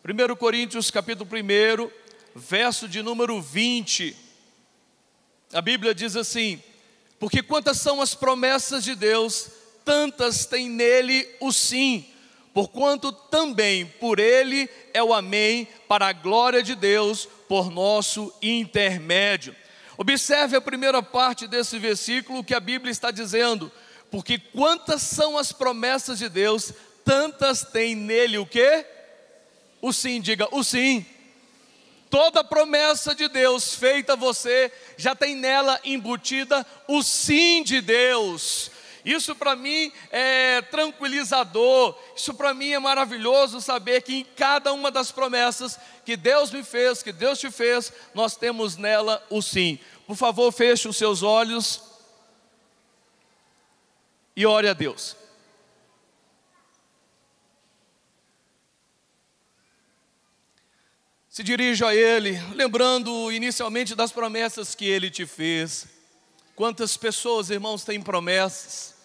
1 Coríntios capítulo 1, verso de número 20. A Bíblia diz assim: porque quantas são as promessas de Deus, tantas tem nele o sim, porquanto também por ele é o amém, para a glória de Deus, por nosso intermédio. Observe a primeira parte desse versículo que a Bíblia está dizendo: porque quantas são as promessas de Deus, tantas tem nele o quê? O sim, diga o sim. Toda promessa de Deus feita a você, já tem nela embutida o sim de Deus. Isso para mim é tranquilizador, isso para mim é maravilhoso saber que em cada uma das promessas que Deus me fez, que Deus te fez, nós temos nela o sim. Por favor, feche os seus olhos e ore a Deus. Se dirija a Ele, lembrando inicialmente das promessas que Ele te fez. Quantas pessoas, irmãos, têm promessas,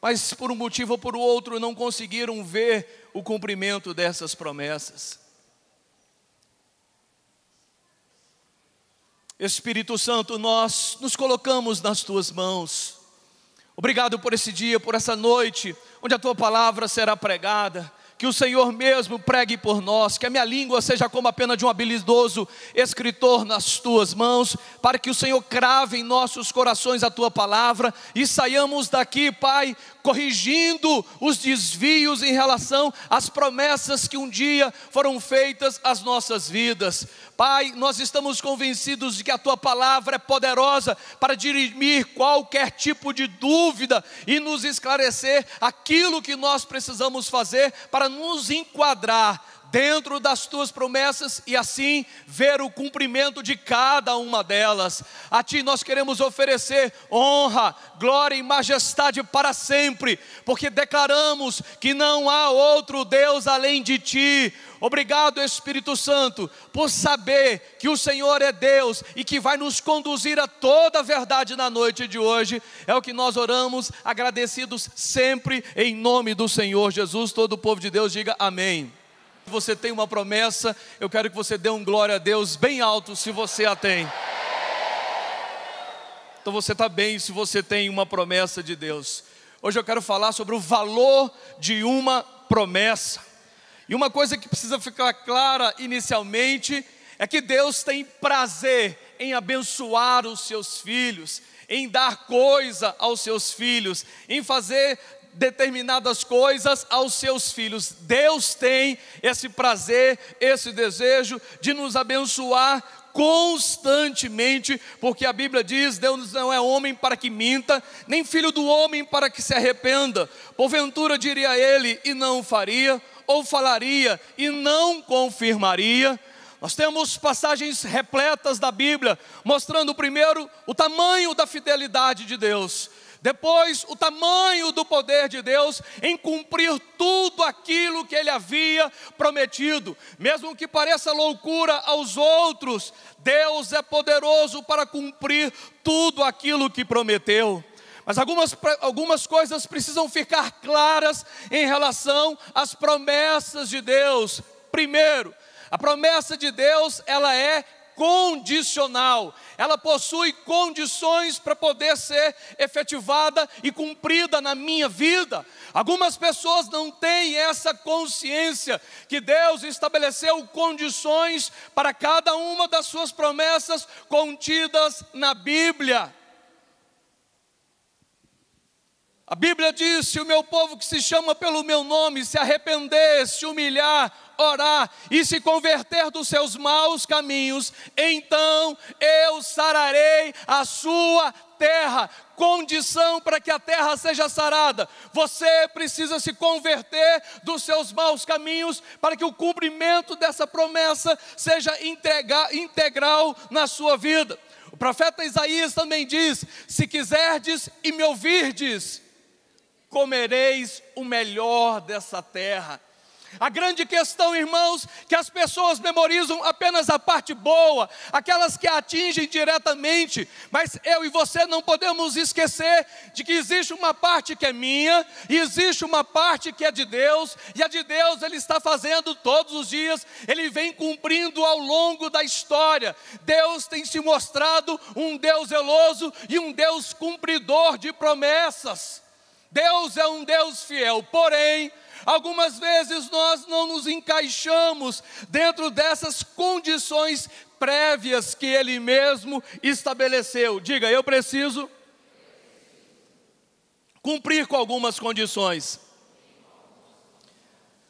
mas por um motivo ou por outro não conseguiram ver o cumprimento dessas promessas. Espírito Santo, nós nos colocamos nas Tuas mãos. Obrigado por esse dia, por essa noite, onde a Tua palavra será pregada. Que o Senhor mesmo pregue por nós, que a minha língua seja como a pena de um habilidoso escritor nas Tuas mãos, para que o Senhor crave em nossos corações a Tua palavra, e saiamos daqui, Pai, corrigindo os desvios em relação às promessas que um dia foram feitas às nossas vidas. Pai, nós estamos convencidos de que a Tua palavra é poderosa para dirimir qualquer tipo de dúvida e nos esclarecer aquilo que nós precisamos fazer para nos enquadrar dentro das Tuas promessas e assim ver o cumprimento de cada uma delas. A Ti nós queremos oferecer honra, glória e majestade para sempre, porque declaramos que não há outro Deus além de Ti. Obrigado, Espírito Santo, por saber que o Senhor é Deus e que vai nos conduzir a toda a verdade na noite de hoje. É o que nós oramos, agradecidos sempre em nome do Senhor Jesus. Todo o povo de Deus diga amém. Você tem uma promessa, eu quero que você dê um glória a Deus bem alto se você a tem. Então você está bem se você tem uma promessa de Deus. Hoje eu quero falar sobre o valor de uma promessa. E uma coisa que precisa ficar clara inicialmente é que Deus tem prazer em abençoar os seus filhos, em dar coisa aos seus filhos, em fazer determinadas coisas aos seus filhos. Deus tem esse prazer, esse desejo de nos abençoar constantemente, porque a Bíblia diz: Deus não é homem para que minta, nem filho do homem para que se arrependa. Porventura diria ele e não faria, ou falaria e não confirmaria. Nós temos passagens repletas da Bíblia, mostrando primeiro o tamanho da fidelidade de Deus, depois o tamanho do poder de Deus em cumprir tudo aquilo que Ele havia prometido. Mesmo que pareça loucura aos outros, Deus é poderoso para cumprir tudo aquilo que prometeu. Mas algumas coisas precisam ficar claras em relação às promessas de Deus. Primeiro, a promessa de Deus, ela é condicional, ela possui condições para poder ser efetivada e cumprida na minha vida. Algumas pessoas não têm essa consciência que Deus estabeleceu condições para cada uma das suas promessas contidas na Bíblia. A Bíblia diz: se o meu povo que se chama pelo meu nome se arrepender, se humilhar, orar e se converter dos seus maus caminhos, então eu sararei a sua terra. Condição para que a terra seja sarada: você precisa se converter dos seus maus caminhos para que o cumprimento dessa promessa seja integral na sua vida. O profeta Isaías também diz: se quiserdes e me ouvirdes, comereis o melhor dessa terra. A grande questão, irmãos, que as pessoas memorizam apenas a parte boa, aquelas que atingem diretamente, mas eu e você não podemos esquecer de que existe uma parte que é minha, e existe uma parte que é de Deus, e a de Deus Ele está fazendo todos os dias, Ele vem cumprindo ao longo da história. Deus tem se mostrado um Deus zeloso e um Deus cumpridor de promessas. Deus é um Deus fiel, porém, algumas vezes nós não nos encaixamos dentro dessas condições prévias que Ele mesmo estabeleceu. Diga, eu preciso cumprir com algumas condições.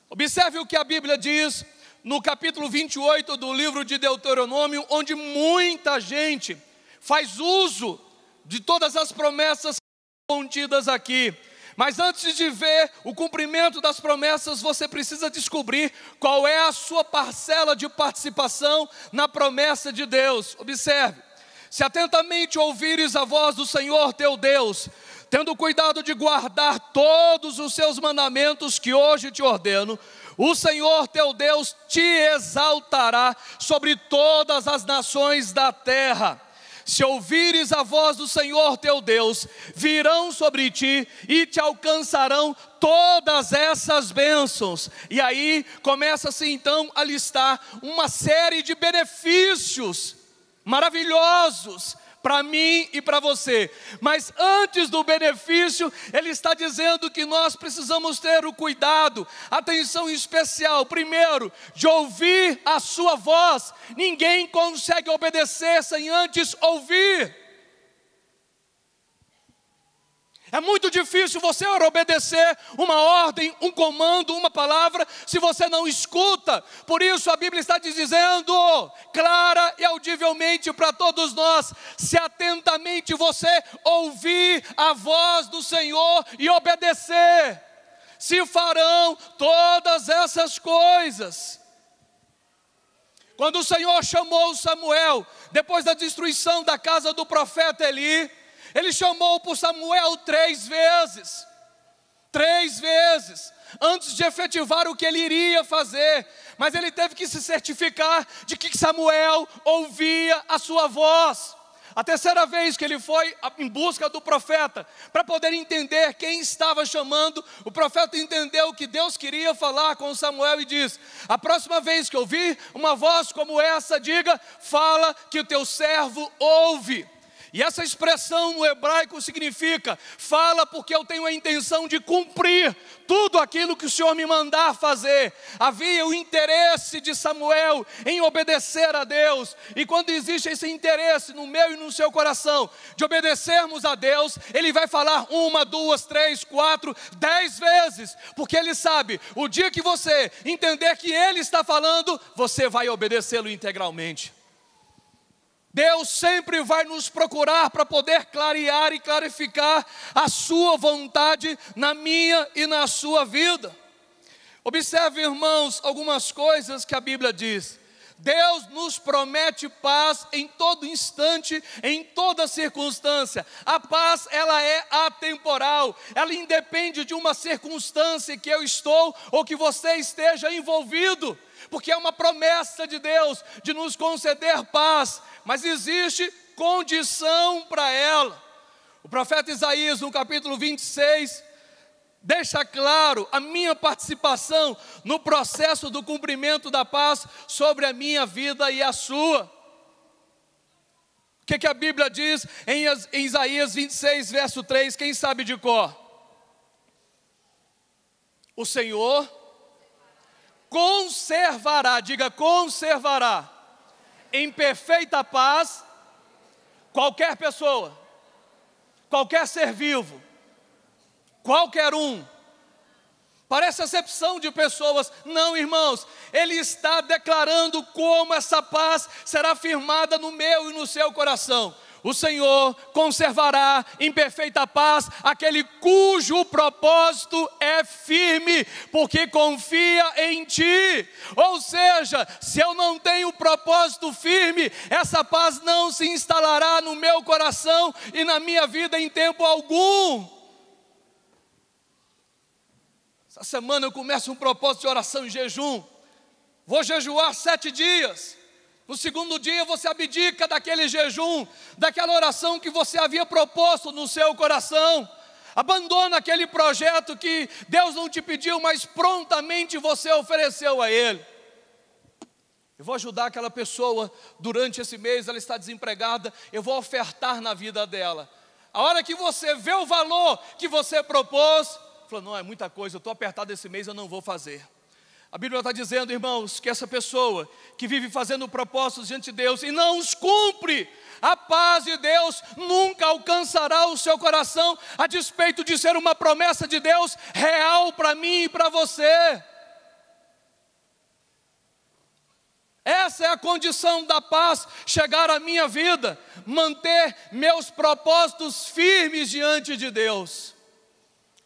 Observe o que a Bíblia diz no capítulo 28 do livro de Deuteronômio, onde muita gente faz uso de todas as promessas contidas aqui. Mas antes de ver o cumprimento das promessas, você precisa descobrir qual é a sua parcela de participação na promessa de Deus. Observe, se atentamente ouvires a voz do Senhor teu Deus, tendo cuidado de guardar todos os seus mandamentos que hoje te ordeno, o Senhor teu Deus te exaltará sobre todas as nações da terra. Se ouvires a voz do Senhor teu Deus, virão sobre ti e te alcançarão todas essas bênçãos. E aí começa-se então a listar uma série de benefícios maravilhosos para mim e para você. Mas antes do benefício, ele está dizendo que nós precisamos ter o cuidado, atenção especial, primeiro, de ouvir a sua voz. Ninguém consegue obedecer sem antes ouvir. É muito difícil você obedecer uma ordem, um comando, uma palavra, se você não escuta. Por isso a Bíblia está dizendo, clara e audivelmente para todos nós, se atentamente você ouvir a voz do Senhor e obedecer, se farão todas essas coisas. Quando o Senhor chamou Samuel, depois da destruição da casa do profeta Eli, Ele chamou por Samuel 3 vezes, antes de efetivar o que ele iria fazer. Mas ele teve que se certificar de que Samuel ouvia a sua voz. A terceira vez que ele foi em busca do profeta, para poder entender quem estava chamando, o profeta entendeu que Deus queria falar com Samuel e diz: a próxima vez que ouvir uma voz como essa, diga, fala que o teu servo ouve. E essa expressão no hebraico significa, fala porque eu tenho a intenção de cumprir tudo aquilo que o Senhor me mandar fazer. Havia o interesse de Samuel em obedecer a Deus, e quando existe esse interesse no meu e no seu coração, de obedecermos a Deus, Ele vai falar 1, 2, 3, 4, 10 vezes, porque Ele sabe, o dia que você entender que Ele está falando, você vai obedecê-lo integralmente. Deus sempre vai nos procurar para poder clarear e clarificar a sua vontade na minha e na sua vida. Observe, irmãos, algumas coisas que a Bíblia diz. Deus nos promete paz em todo instante, em toda circunstância. A paz, ela é atemporal, ela independe de uma circunstância que eu estou ou que você esteja envolvido, porque é uma promessa de Deus de nos conceder paz, mas existe condição para ela. O profeta Isaías, no capítulo 26, deixa claro a minha participação no processo do cumprimento da paz sobre a minha vida e a sua. O que a Bíblia diz em Isaías 26, verso 3, quem sabe de cor? O Senhor conservará, diga conservará, em perfeita paz, qualquer pessoa, qualquer ser vivo, qualquer um. Parece acepção de pessoas. Não, irmãos, Ele está declarando como essa paz será firmada no meu e no seu coração. O Senhor conservará em perfeita paz aquele cujo propósito é firme, porque confia em ti. Ou seja, se eu não tenho propósito firme, essa paz não se instalará no meu coração e na minha vida em tempo algum. Essa semana eu começo um propósito de oração e jejum. Vou jejuar 7 dias. No segundo dia você abdica daquele jejum, daquela oração que você havia proposto no seu coração. Abandona aquele projeto que Deus não te pediu, mas prontamente você ofereceu a Ele. Eu vou ajudar aquela pessoa durante esse mês, ela está desempregada, eu vou ofertar na vida dela. A hora que você vê o valor que você propôs, falou, não, é muita coisa, eu estou apertado esse mês, eu não vou fazer. A Bíblia está dizendo, irmãos, que essa pessoa que vive fazendo propósitos diante de Deus e não os cumpre, a paz de Deus nunca alcançará o seu coração, a despeito de ser uma promessa de Deus real para mim e para você. Essa é a condição da paz chegar à minha vida, manter meus propósitos firmes diante de Deus.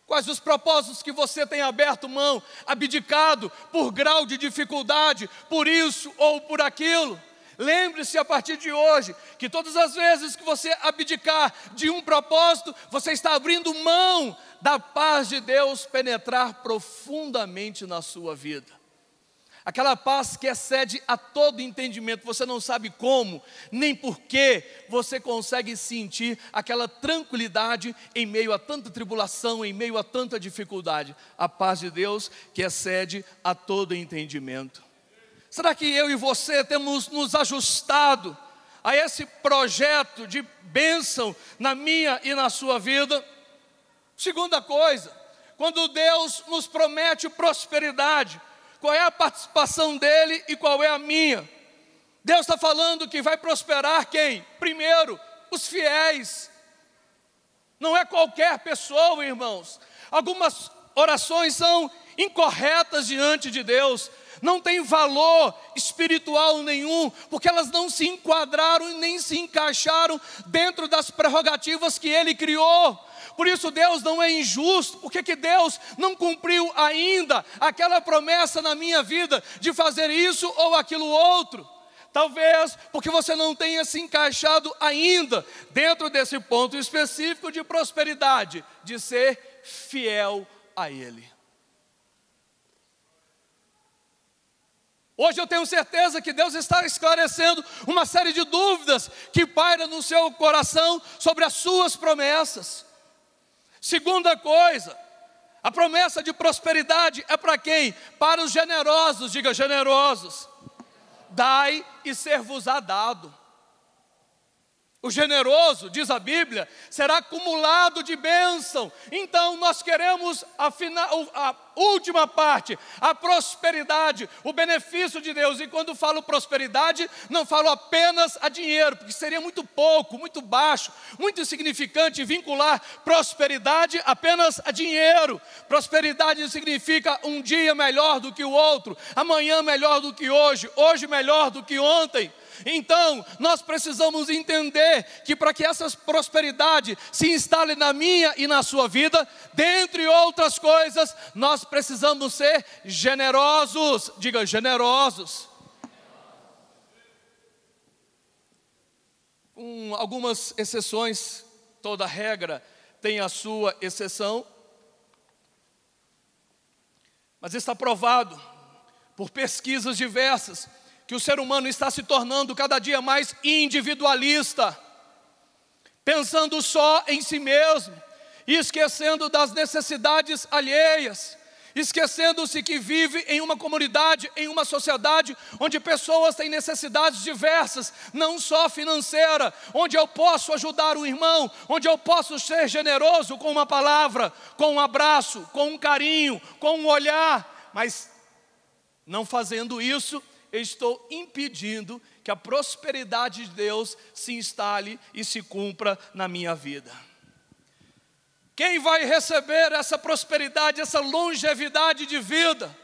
Quais os propósitos que você tem aberto mão, abdicado por grau de dificuldade, por isso ou por aquilo? Lembre-se a partir de hoje, que todas as vezes que você abdicar de um propósito, você está abrindo mão da paz de Deus penetrar profundamente na sua vida. Aquela paz que excede a todo entendimento, você não sabe como, nem porquê, você consegue sentir aquela tranquilidade em meio a tanta tribulação, em meio a tanta dificuldade. A paz de Deus que excede a todo entendimento. Será que eu e você temos nos ajustado a esse projeto de bênção na minha e na sua vida? Segunda coisa, quando Deus nos promete prosperidade, qual é a participação dele e qual é a minha? Deus está falando que vai prosperar quem? Primeiro, os fiéis. Não é qualquer pessoa, irmãos. Algumas orações são incorretas diante de Deus, não tem valor espiritual nenhum, porque elas não se enquadraram e nem se encaixaram dentro das prerrogativas que Ele criou. Por isso Deus não é injusto. Por que Deus não cumpriu ainda aquela promessa na minha vida de fazer isso ou aquilo outro? Talvez porque você não tenha se encaixado ainda dentro desse ponto específico de prosperidade, de ser fiel a Ele. Hoje eu tenho certeza que Deus está esclarecendo uma série de dúvidas que pairam no seu coração sobre as suas promessas. Segunda coisa, a promessa de prosperidade é para quem? Para os generosos, diga generosos. Dai e ser-vos-á dado. O generoso, diz a Bíblia, será acumulado de bênção. Então nós queremos a última parte, a prosperidade, o benefício de Deus. E quando falo prosperidade, não falo apenas a dinheiro, porque seria muito pouco, muito baixo, muito insignificante vincular prosperidade apenas a dinheiro. Prosperidade significa um dia melhor do que o outro, amanhã melhor do que hoje, hoje melhor do que ontem. Então, nós precisamos entender que para que essa prosperidade se instale na minha e na sua vida, dentre outras coisas, nós precisamos ser generosos. Diga, generosos. Com algumas exceções, toda regra tem a sua exceção, mas está provado por pesquisas diversas que o ser humano está se tornando cada dia mais individualista, pensando só em si mesmo, e esquecendo das necessidades alheias, esquecendo-se que vive em uma comunidade, em uma sociedade, onde pessoas têm necessidades diversas, não só financeira, onde eu posso ajudar o irmão, onde eu posso ser generoso com uma palavra, com um abraço, com um carinho, com um olhar, mas não fazendo isso, eu estou impedindo que a prosperidade de Deus se instale e se cumpra na minha vida. Quem vai receber essa prosperidade, essa longevidade de vida?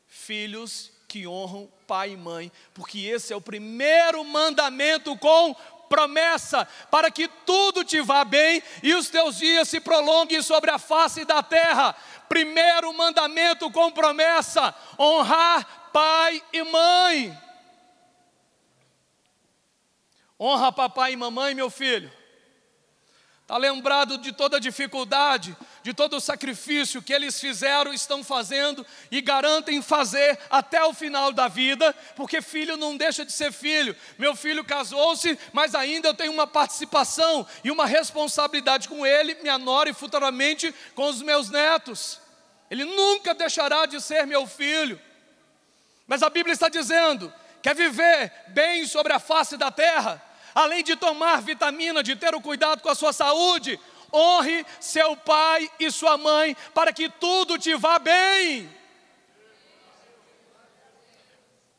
Filhos que honram pai e mãe, porque esse é o primeiro mandamento com promessa, para que tudo te vá bem e os teus dias se prolonguem sobre a face da terra. Primeiro mandamento com promessa: honrar pai e mãe. Honra papai e mamãe, meu filho. está lembrado de toda a dificuldade, de todo o sacrifício que eles fizeram, estão fazendo e garantem fazer até o final da vida, porque filho não deixa de ser filho. Meu filho casou-se, mas ainda eu tenho uma participação e uma responsabilidade com ele, minha nora e futuramente com os meus netos. Ele nunca deixará de ser meu filho. Mas a Bíblia está dizendo: quer viver bem sobre a face da terra? Além de tomar vitamina, de ter o cuidado com a sua saúde, honre seu pai e sua mãe, para que tudo te vá bem.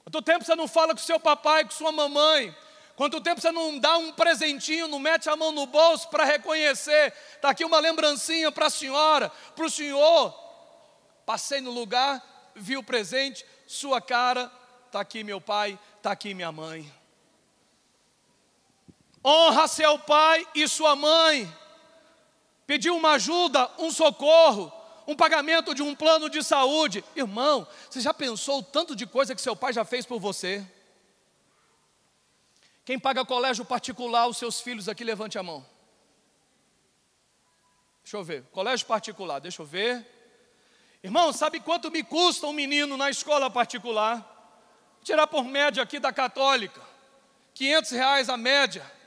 Quanto tempo você não fala com seu papai, com sua mamãe? Quanto tempo você não dá um presentinho, não mete a mão no bolso para reconhecer? Está aqui uma lembrancinha para a senhora, para o senhor. Passei no lugar, vi o presente, sua cara, está aqui meu pai, está aqui minha mãe. Honra seu pai e sua mãe. Pediu uma ajuda, um socorro, um pagamento de um plano de saúde. Irmão, você já pensou o tanto de coisa que seu pai já fez por você? Quem paga colégio particular, os seus filhos aqui, levante a mão. Deixa eu ver, colégio particular, deixa eu ver. Irmão, sabe quanto me custa um menino na escola particular? Vou tirar por média aqui da católica, R$500 a média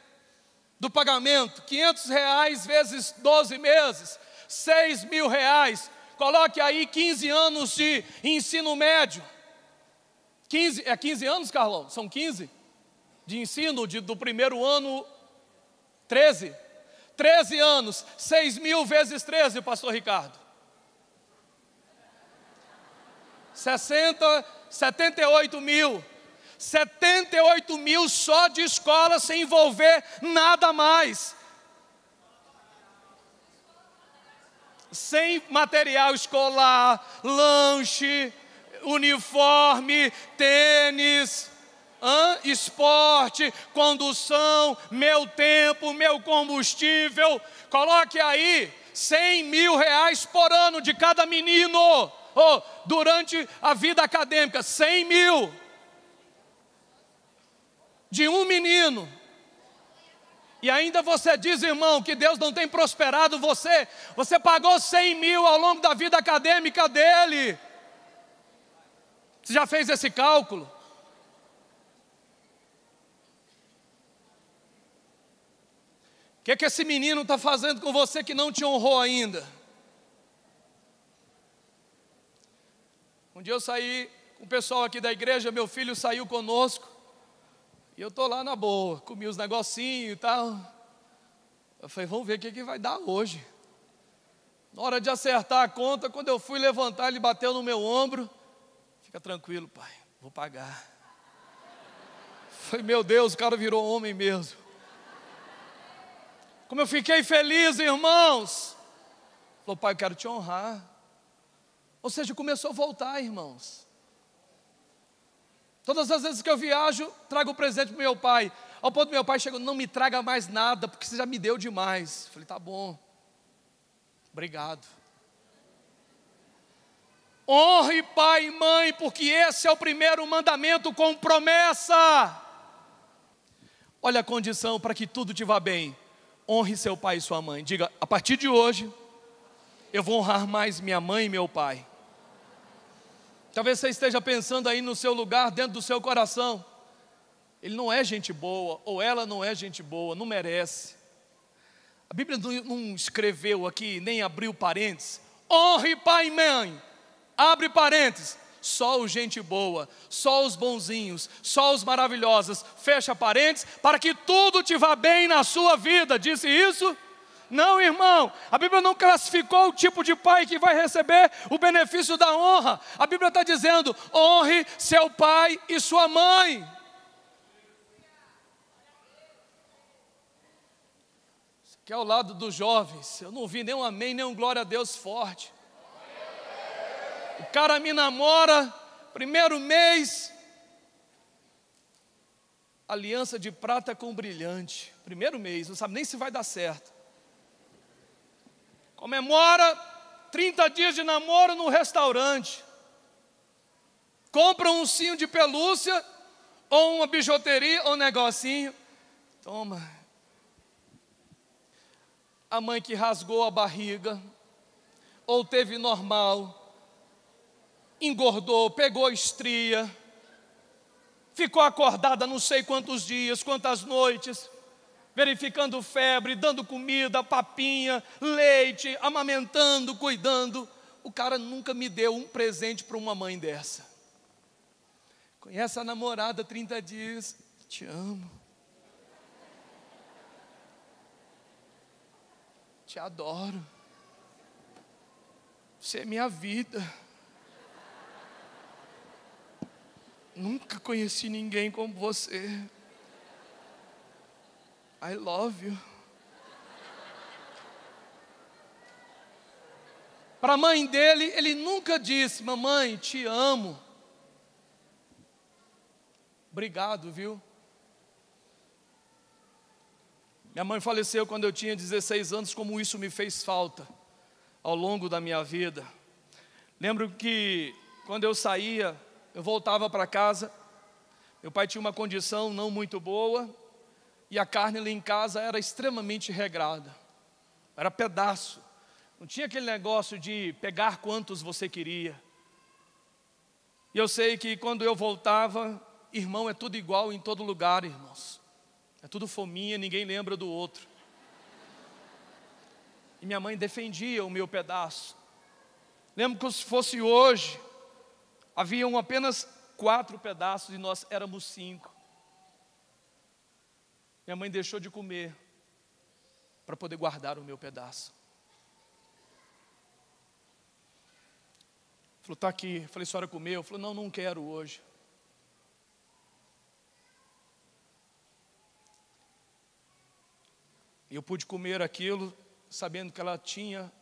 do pagamento, R$500 vezes 12 meses, R$6.000, coloque aí 15 anos de ensino médio. 15 anos, Carlão? São 15? De ensino, do primeiro ano, 13 anos, 6.000 vezes 13, pastor Ricardo. 78 mil. 78 mil só de escola, sem envolver nada mais. Sem material escolar, lanche, uniforme, tênis, esporte, condução, meu tempo, meu combustível. Coloque aí R$100.000 por ano de cada menino, durante a vida acadêmica, 100 mil. De um menino. E ainda você diz, irmão, que Deus não tem prosperado você. Você pagou 100 mil ao longo da vida acadêmica dele. Você já fez esse cálculo? O que esse menino está fazendo com você que não te honrou ainda? Um dia eu saí com o pessoal aqui da igreja, meu filho saiu conosco. E eu estou lá na boa, comi os negocinhos e tal. Eu falei, vamos ver o que vai dar hoje. Na hora de acertar a conta, quando eu fui levantar, ele bateu no meu ombro. Fica tranquilo, pai, vou pagar. Eu falei, meu Deus, o cara virou homem mesmo. Como eu fiquei feliz, irmãos. Falou, pai, eu quero te honrar. Ou seja, começou a voltar, irmãos. Todas as vezes que eu viajo, trago um presente para o meu pai. Ao ponto do meu pai chegou, não me traga mais nada, porque você já me deu demais. Eu falei, tá bom, obrigado. Honre pai e mãe, porque esse é o primeiro mandamento com promessa. Olha a condição para que tudo te vá bem. Honre seu pai e sua mãe. Diga, a partir de hoje, eu vou honrar mais minha mãe e meu pai. Talvez você esteja pensando aí no seu lugar, dentro do seu coração, ele não é gente boa, ou ela não é gente boa, não merece. A Bíblia não escreveu aqui, nem abriu parênteses. Honre pai e mãe, abre parênteses, só o gente boa, só os bonzinhos, só os maravilhosos, fecha parênteses, para que tudo te vá bem na sua vida. Disse isso? Não, irmão, a Bíblia não classificou o tipo de pai que vai receber o benefício da honra. A Bíblia está dizendo, honre seu pai e sua mãe. Isso aqui é ao lado dos jovens. Eu não vi nem um amém, nem um glória a Deus forte. O cara me namora, primeiro mês, aliança de prata com brilhante. Primeiro mês, não sabe nem se vai dar certo. Comemora 30 dias de namoro no restaurante. Compra um ursinho de pelúcia, ou uma bijuteria, ou um negocinho. Toma. a mãe que rasgou a barriga, ou teve normal, engordou, pegou estria, ficou acordada não sei quantos dias, quantas noites, verificando febre, dando comida, papinha, leite, amamentando, cuidando. O cara nunca me deu um presente para uma mãe dessa. Conhece a namorada 30 dias, te amo, te adoro, você é minha vida. Nunca conheci ninguém como você. I love you. Para a mãe dele, ele nunca disse: mamãe, te amo. Obrigado, viu? Minha mãe faleceu quando eu tinha 16 anos, como isso me fez falta ao longo da minha vida. Lembro que quando eu saía, eu voltava para casa, meu pai tinha uma condição não muito boa, e a carne ali em casa era extremamente regrada, era pedaço, não tinha aquele negócio de pegar quantos você queria. E eu sei que quando eu voltava, irmão é tudo igual em todo lugar, irmãos, é tudo fominha, ninguém lembra do outro. E minha mãe defendia o meu pedaço. Lembro que se fosse hoje, haviam apenas 4 pedaços e nós éramos 5. Minha mãe deixou de comer para poder guardar o meu pedaço. Falou, está aqui. Eu falei, a senhora comeu? Falou, não, não quero hoje. E eu pude comer aquilo, sabendo que ela tinha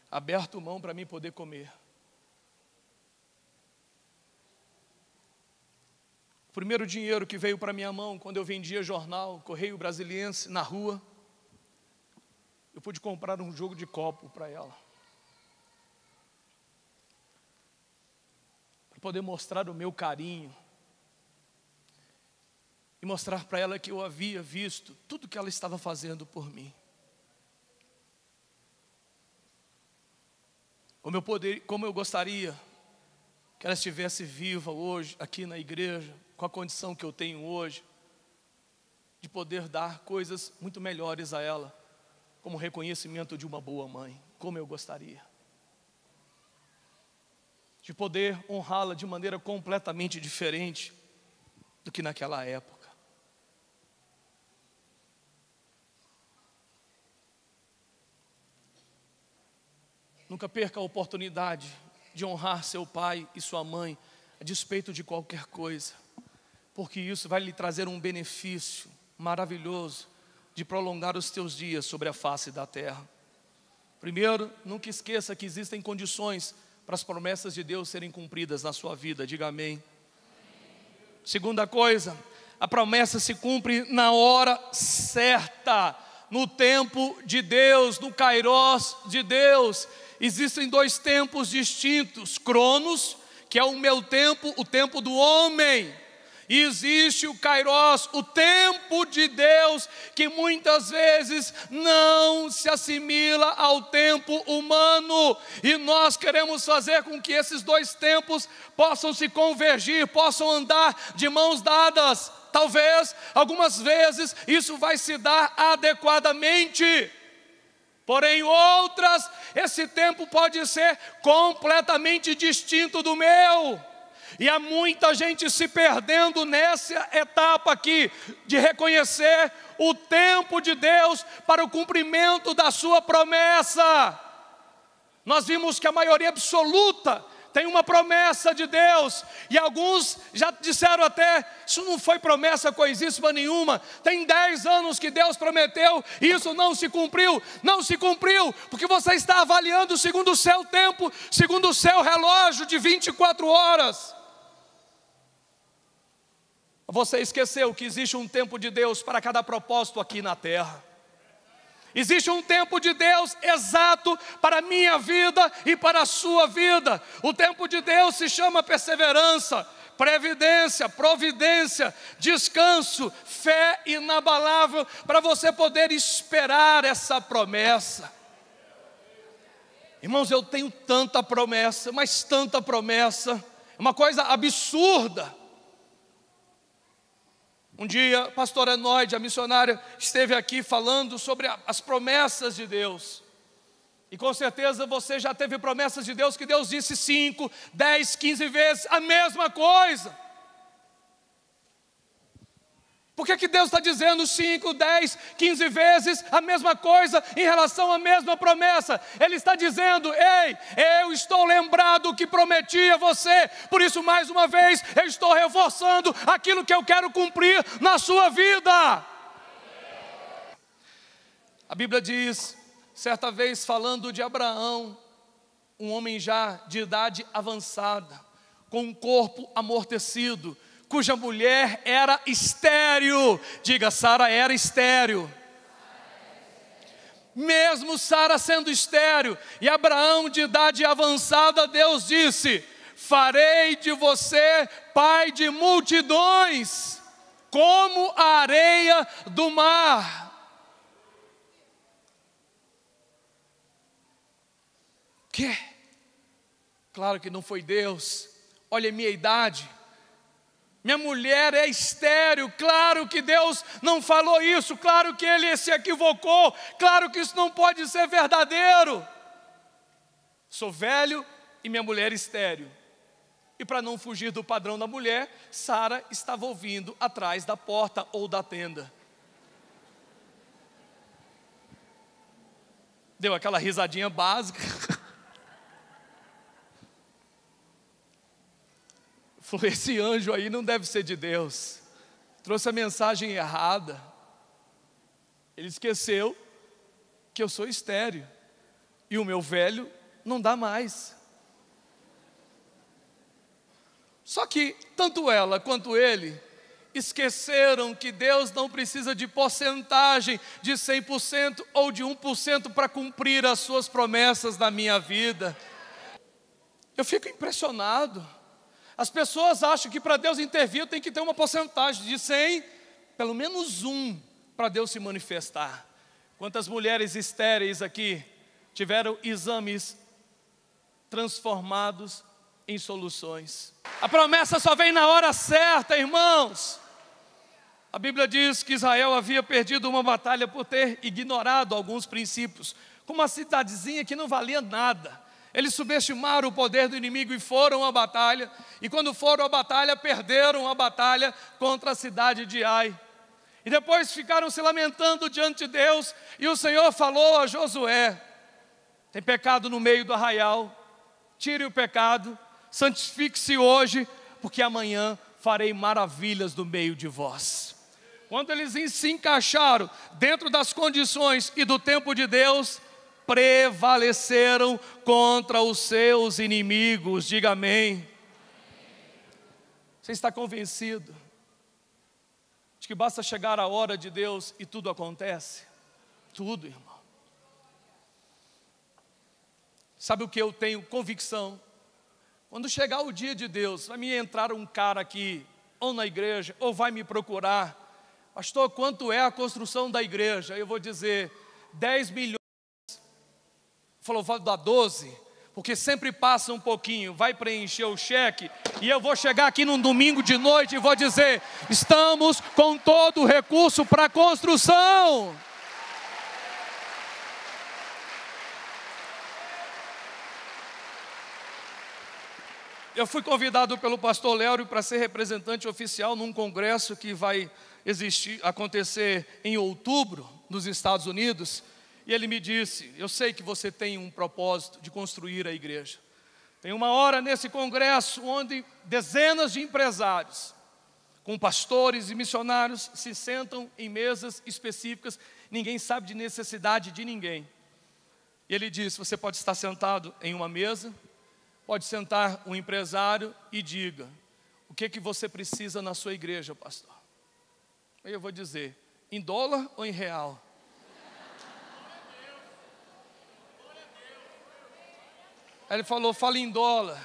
aberto mão para mim poder comer. O primeiro dinheiro que veio para minha mão, quando eu vendia jornal, Correio Brasiliense, na rua, eu pude comprar um jogo de copo para ela. Para poder mostrar o meu carinho. E mostrar para ela que eu havia visto tudo que ela estava fazendo por mim. Como eu gostaria que ela estivesse viva hoje, aqui na igreja, com a condição que eu tenho hoje, de poder dar coisas muito melhores a ela, como reconhecimento de uma boa mãe, como eu gostaria. De poder honrá-la de maneira completamente diferente do que naquela época. Nunca perca a oportunidade de honrar seu pai e sua mãe, a despeito de qualquer coisa, porque isso vai lhe trazer um benefício maravilhoso de prolongar os teus dias sobre a face da terra. Primeiro, nunca esqueça que existem condições para as promessas de Deus serem cumpridas na sua vida, diga amém. Segunda coisa, a promessa se cumpre na hora certa, no tempo de Deus, no Kairos de Deus. Existem 2 tempos distintos, Cronos, que é o meu tempo, o tempo do homem, e existe o Kairos, o tempo de Deus, que muitas vezes não se assimila ao tempo humano, e nós queremos fazer com que esses 2 tempos possam se convergir, possam andar de mãos dadas. Talvez, algumas vezes, isso vai se dar adequadamente. Porém, outras, esse tempo pode ser completamente distinto do meu. E há muita gente se perdendo nessa etapa aqui, de reconhecer o tempo de Deus para o cumprimento da sua promessa. Nós vimos que a maioria absoluta tem uma promessa de Deus, e alguns já disseram até, isso não foi promessa coisíssima nenhuma, tem 10 anos que Deus prometeu, e isso não se cumpriu, porque você está avaliando segundo o seu tempo, segundo o seu relógio de 24 horas, você esqueceu que existe um tempo de Deus para cada propósito aqui na terra. Existe um tempo de Deus exato para a minha vida e para a sua vida. O tempo de Deus se chama perseverança, previdência, providência, descanso, fé inabalável para você poder esperar essa promessa. Irmãos, eu tenho tanta promessa, mas tanta promessa, uma coisa absurda. Um dia, a pastora Noide, a missionária, esteve aqui falando sobre as promessas de Deus. E com certeza você já teve promessas de Deus que Deus disse 5, 10, 15 vezes a mesma coisa. Por que Deus está dizendo 5, 10, 15 vezes a mesma coisa em relação à mesma promessa? Ele está dizendo: ei, eu estou lembrado que prometi a você, por isso mais uma vez eu estou reforçando aquilo que eu quero cumprir na sua vida. A Bíblia diz, certa vez falando de Abraão, um homem já de idade avançada, com um corpo amortecido, cuja mulher era estéril. Diga, Sara era estéril. Mesmo Sara sendo estéril e Abraão de idade avançada, Deus disse: farei de você pai de multidões, como a areia do mar. Que? Claro que não foi Deus. Olha a minha idade, minha mulher é estéril. Claro que Deus não falou isso, claro que Ele se equivocou, claro que isso não pode ser verdadeiro. Sou velho e minha mulher estéril. E para não fugir do padrão da mulher, Sara estava ouvindo atrás da porta ou da tenda. Deu aquela risadinha básica. Falou: esse anjo aí não deve ser de Deus, trouxe a mensagem errada. Ele esqueceu que eu sou estéril e o meu velho não dá mais. Só que tanto ela quanto ele esqueceram que Deus não precisa de porcentagem de 100% ou de 1% para cumprir as suas promessas na minha vida. Eu fico impressionado. As pessoas acham que para Deus intervir tem que ter uma porcentagem de 100, pelo menos 1, para Deus se manifestar. Quantas mulheres estéreis aqui tiveram exames transformados em soluções? A promessa só vem na hora certa, irmãos. A Bíblia diz que Israel havia perdido uma batalha por ter ignorado alguns princípios, como uma cidadezinha que não valia nada. Eles subestimaram o poder do inimigo e foram à batalha. E quando foram à batalha, perderam a batalha contra a cidade de Ai. E depois ficaram se lamentando diante de Deus. E o Senhor falou a Josué: tem pecado no meio do arraial, tire o pecado, santifique-se hoje, porque amanhã farei maravilhas no meio de vós. Quando eles se encaixaram dentro das condições e do tempo de Deus, prevaleceram contra os seus inimigos. Diga amém. Você está convencido de que basta chegar a hora de Deus e tudo acontece? Tudo, irmão. Sabe o que eu tenho convicção? Quando chegar o dia de Deus, vai me entrar um cara aqui, ou na igreja, ou vai me procurar: pastor, quanto é a construção da igreja? Eu vou dizer 10 milhões. Falou: vou dar 12, porque sempre passa um pouquinho, vai preencher o cheque, e eu vou chegar aqui num domingo de noite e vou dizer: estamos com todo o recurso para a construção. Eu fui convidado pelo pastor Léo para ser representante oficial num congresso que vai acontecer em outubro, nos Estados Unidos. E ele me disse: eu sei que você tem um propósito de construir a igreja. Tem uma hora nesse congresso onde dezenas de empresários, com pastores e missionários, se sentam em mesas específicas. Ninguém sabe de necessidade de ninguém. E ele disse: você pode estar sentado em uma mesa, pode sentar um empresário e diga: o que você precisa na sua igreja, pastor? Aí eu vou dizer: em dólar ou em real? Aí ele falou: fala em dólar.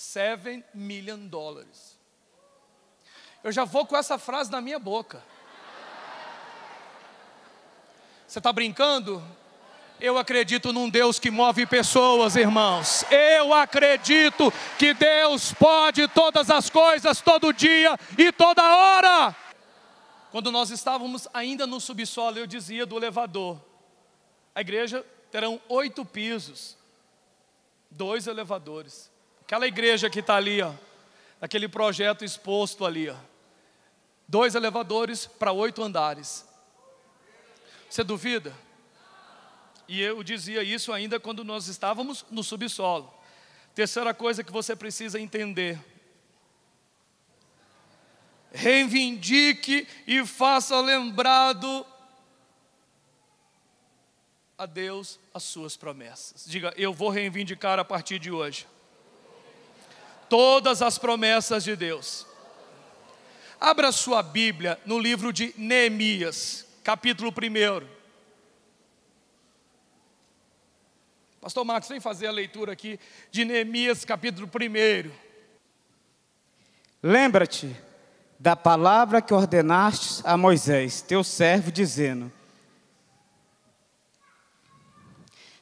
$7 million. Eu já vou com essa frase na minha boca. Você está brincando? Eu acredito num Deus que move pessoas, irmãos. Eu acredito que Deus pode todas as coisas, todo dia e toda hora. Quando nós estávamos ainda no subsolo, eu dizia do elevador: a igreja terão 8 pisos, 2 elevadores. Aquela igreja que está ali, ó, aquele projeto exposto ali, ó, 2 elevadores para 8 andares. Você duvida? E eu dizia isso ainda quando nós estávamos no subsolo. Terceira coisa que você precisa entender: reivindique e faça lembrado a Deus as suas promessas. Diga: eu vou reivindicar a partir de hoje todas as promessas de Deus. Abra sua Bíblia no livro de Neemias, capítulo 1. Pastor Marcos, vem fazer a leitura aqui de Neemias, capítulo 1. Lembra-te da palavra que ordenaste a Moisés, teu servo, dizendo: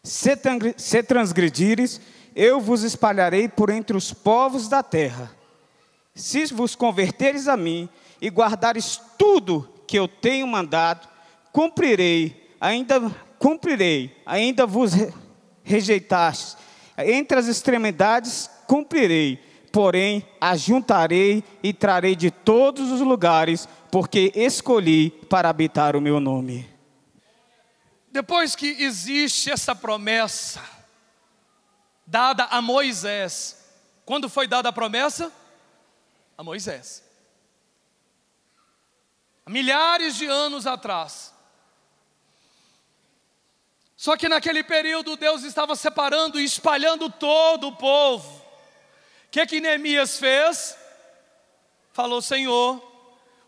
se transgredires, eu vos espalharei por entre os povos da terra. Se vos converteres a mim e guardares tudo que eu tenho mandado, cumprirei, ainda vos rejeitastes. Entre as extremidades cumprirei, porém ajuntarei e trarei de todos os lugares, porque escolhi para habitar o meu nome. Depois que existe essa promessa dada a Moisés, quando foi dada a promessa? A Moisés. Há milhares de anos atrás. Só que naquele período Deus estava separando e espalhando todo o povo. O que Neemias fez? Falou: Senhor,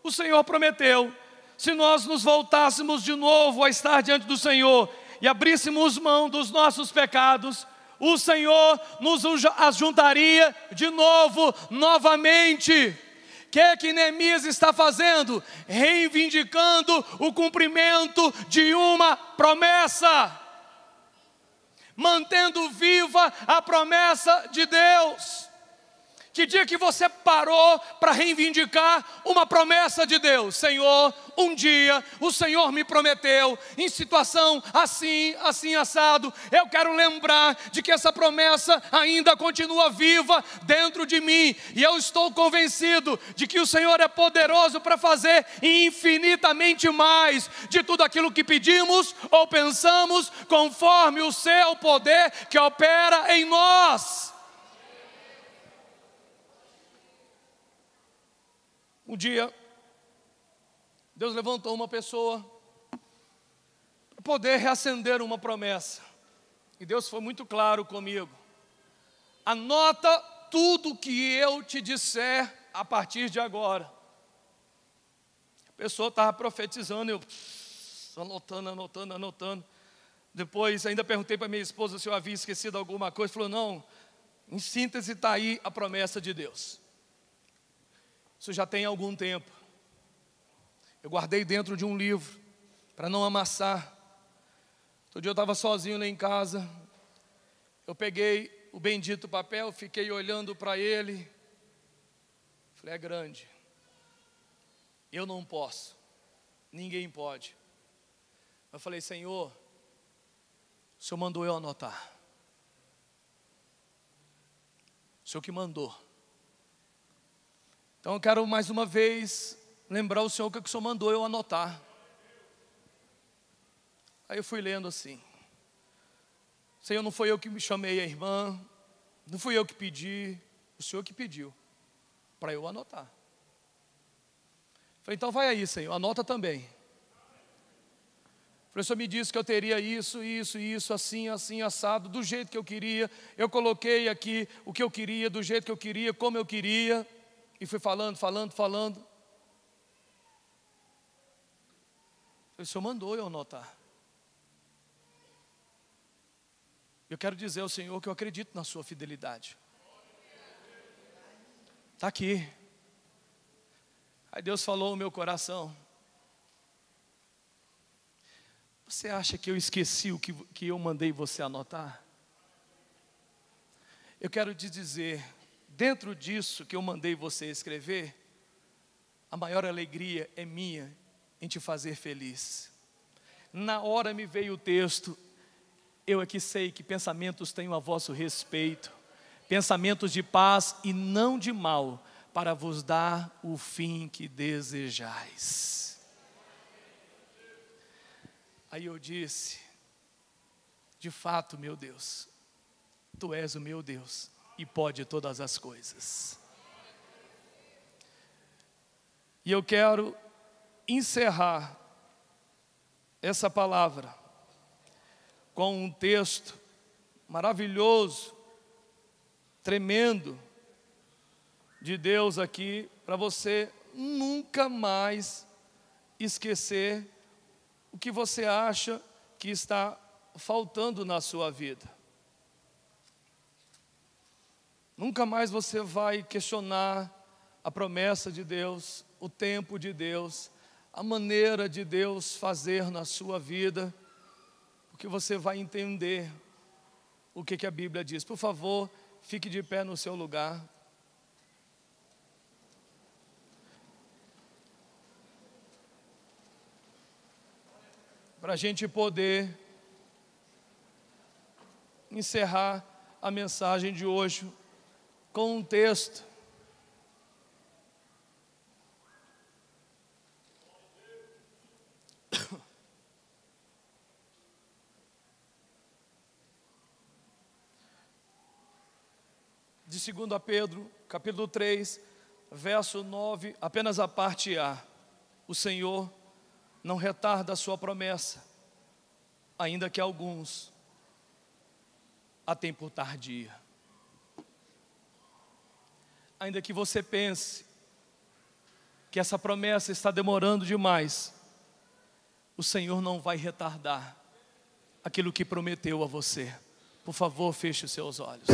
o Senhor prometeu, se nós nos voltássemos de novo a estar diante do Senhor e abríssemos mão dos nossos pecados, o Senhor nos ajuntaria de novo, novamente. O que Neemias está fazendo? Reivindicando o cumprimento de uma promessa, mantendo viva a promessa de Deus. Que dia que você parou para reivindicar uma promessa de Deus? Senhor, um dia o Senhor me prometeu, em situação assim, assim assado, eu quero lembrar de que essa promessa ainda continua viva dentro de mim, e eu estou convencido de que o Senhor é poderoso para fazer infinitamente mais de tudo aquilo que pedimos ou pensamos, conforme o seu poder que opera em nós. Um dia, Deus levantou uma pessoa para poder reacender uma promessa. E Deus foi muito claro comigo: anota tudo que eu te disser a partir de agora. A pessoa estava profetizando, eu anotando. Depois ainda perguntei para minha esposa se eu havia esquecido alguma coisa. Falou: não, em síntese está aí a promessa de Deus. Isso já tem algum tempo. Eu guardei dentro de um livro, para não amassar. Outro dia eu estava sozinho lá em casa. Eu peguei o bendito papel, fiquei olhando para ele. Falei: é grande. Eu não posso. Ninguém pode. Eu falei: Senhor, o Senhor mandou eu anotar. O Senhor que mandou. Então eu quero mais uma vez lembrar o Senhor que o Senhor mandou eu anotar. Aí eu fui lendo assim: Senhor, não foi eu que me chamei a irmã, não fui eu que pedi, o Senhor que pediu para eu anotar. Falei: então vai aí, Senhor, anota também. O Senhor me disse que eu teria isso, assim, assado, do jeito que eu queria. Eu coloquei aqui o que eu queria, do jeito que eu queria, como eu queria. E fui falando. O Senhor mandou eu anotar. Eu quero dizer ao Senhor que eu acredito na sua fidelidade. Está aqui. Aí Deus falou no meu coração: você acha que eu esqueci o que eu mandei você anotar? Eu quero te dizer, dentro disso que eu mandei você escrever, a maior alegria é minha em te fazer feliz. Na hora me veio o texto: eu aqui sei que pensamentos tenho a vosso respeito, pensamentos de paz e não de mal, para vos dar o fim que desejais. Aí eu disse: de fato, meu Deus, Tu és o meu Deus e pode todas as coisas. E eu quero encerrar essa palavra com um texto maravilhoso, tremendo, de Deus aqui, para você nunca mais esquecer o que você acha que está faltando na sua vida. Nunca mais você vai questionar a promessa de Deus, o tempo de Deus, a maneira de Deus fazer na sua vida, porque você vai entender o que a Bíblia diz. Por favor, fique de pé no seu lugar. Para a gente poder encerrar a mensagem de hoje com um texto de 2 Pedro, capítulo 3, verso 9, apenas a parte A. O Senhor não retarda a sua promessa, ainda que alguns a tenham por tardia. Ainda que você pense que essa promessa está demorando demais, o Senhor não vai retardar aquilo que prometeu a você. Por favor, feche os seus olhos.